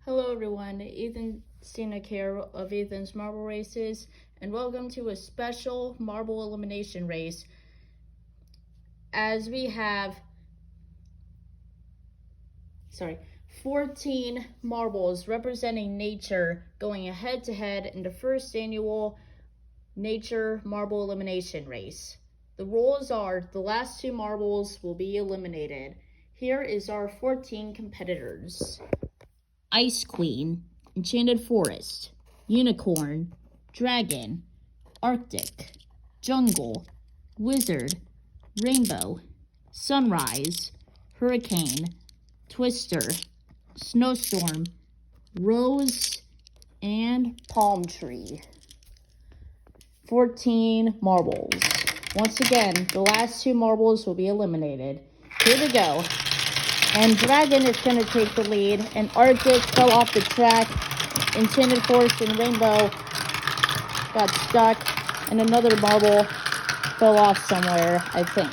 Hello everyone, Ethan Stanek here of Ethan's Marble Races, and welcome to a special marble elimination race. As we have 14 marbles representing nature going head-to-head in the first annual nature marble elimination race. The rules are the last two marbles will be eliminated. Here is our 14 competitors. Ice Queen, Enchanted Forest, Unicorn, Dragon, Arctic, Jungle, Wizard, Rainbow, Sunrise, Hurricane, Twister, Snowstorm, Rose, and Palm Tree. 14 marbles. Once again, the last two marbles will be eliminated. Here we go. And Dragon is going to take the lead, and Arctic fell off the track. Enchanted Forest and Rainbow got stuck, and another marble fell off somewhere, I think.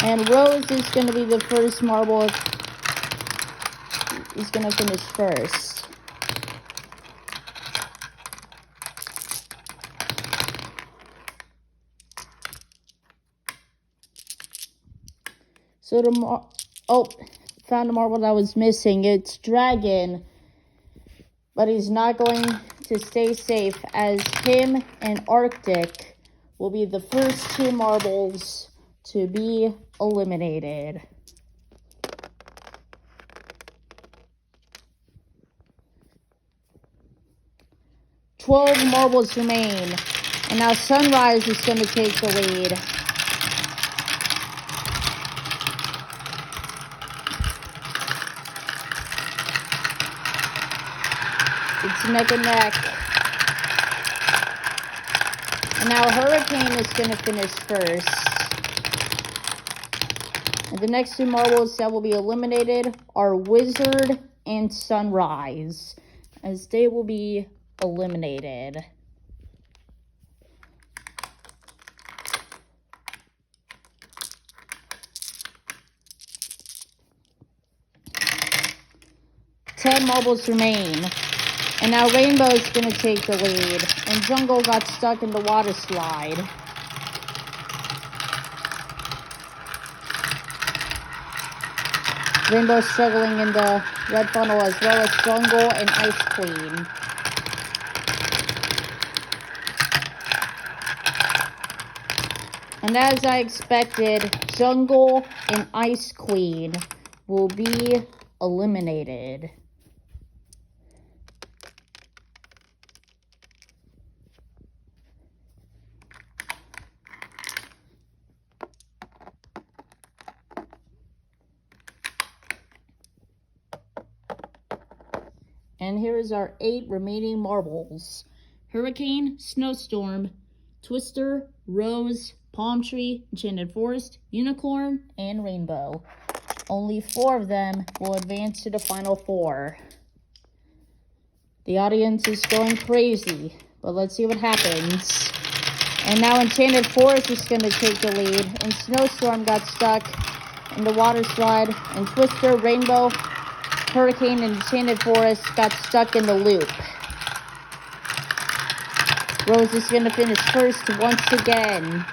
And Rose is going to be the first marble. He's going to finish first. So found a marble that was missing. It's Dragon, but he's not going to stay safe, as him and Arctic will be the first two marbles to be eliminated. "12 marbles remain, and now Sunrise is going to take the lead. It's neck and neck. And now Hurricane is going to finish first. And the next two marbles that will be eliminated are Wizard and Sunrise, as they will be eliminated. Ten marbles remain. And now Rainbow is going to take the lead, and Jungle got stuck in the water slide. Rainbow struggling in the red funnel, as well as Jungle and Ice Queen. And as I expected, Jungle and Ice Queen will be eliminated. And here is our 8 remaining marbles: Hurricane, Snowstorm, Twister, Rose, Palm Tree, Enchanted Forest, Unicorn, and Rainbow. Only 4 of them will advance to the final 4. The audience is going crazy, but let's see what happens. And now Enchanted Forest is going to take the lead, and Snowstorm got stuck in the water slide, and Twister, Rainbow, Hurricane, and Enchanted Forest got stuck in the loop. Rose is going to finish first once again.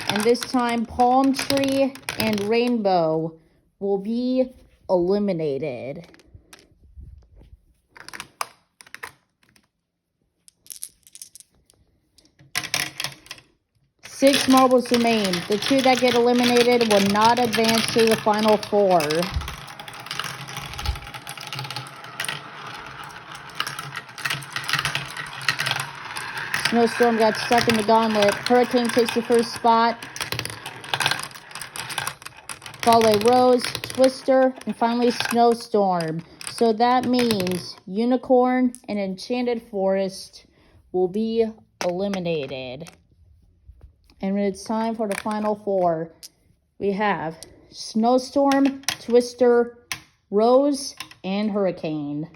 And this time, Palm Tree and Rainbow will be eliminated. Six marbles remain. The 2 that get eliminated will not advance to the final 4. Snowstorm got stuck in the gauntlet. Hurricane takes the first spot. Followed by Rose, Twister, and finally Snowstorm. So that means Unicorn and Enchanted Forest will be eliminated. And when it's time for the final 4, we have Snowstorm, Twister, Rose, and Hurricane.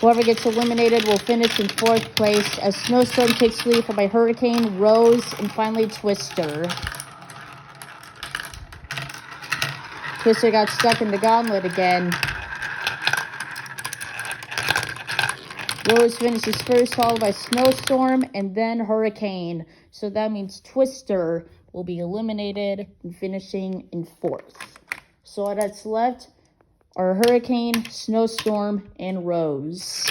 Whoever gets eliminated will finish in 4th place, as Snowstorm takes lead, followed by Hurricane, Rose, and finally Twister. Twister got stuck in the gauntlet again. Rose finishes first, followed by Snowstorm, and then Hurricane. So that means Twister will be eliminated and finishing in 4th. So all that's left are Hurricane, Snowstorm, and Rose.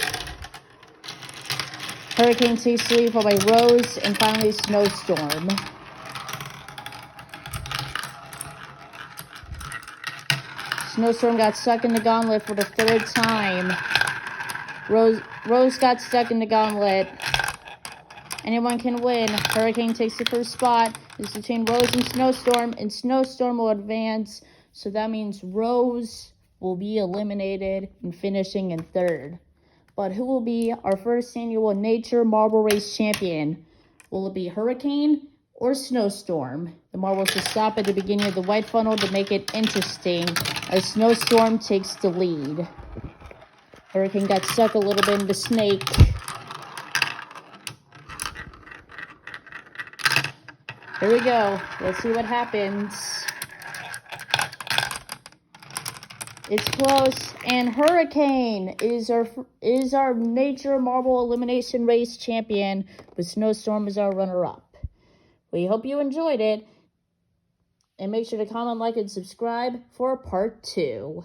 Hurricane takes the lead, followed by Rose, and finally Snowstorm. Snowstorm got stuck in the gauntlet for the 3rd time. Rose got stuck in the gauntlet. Anyone can win. Hurricane takes the 1st spot. It's between Rose and Snowstorm will advance. So that means Rose will be eliminated and finishing in 3rd. But who will be our first annual Nature Marble Race champion? Will it be Hurricane or Snowstorm? The marbles will stop at the beginning of the white funnel to make it interesting as Snowstorm takes the lead. Hurricane got stuck a little bit in the snake. Here we go. Let's see what happens. It's close, and Hurricane is our Nature Marble Elimination Race champion, with Snowstorm as our runner-up. We hope you enjoyed it, and make sure to comment, like, and subscribe for part 2.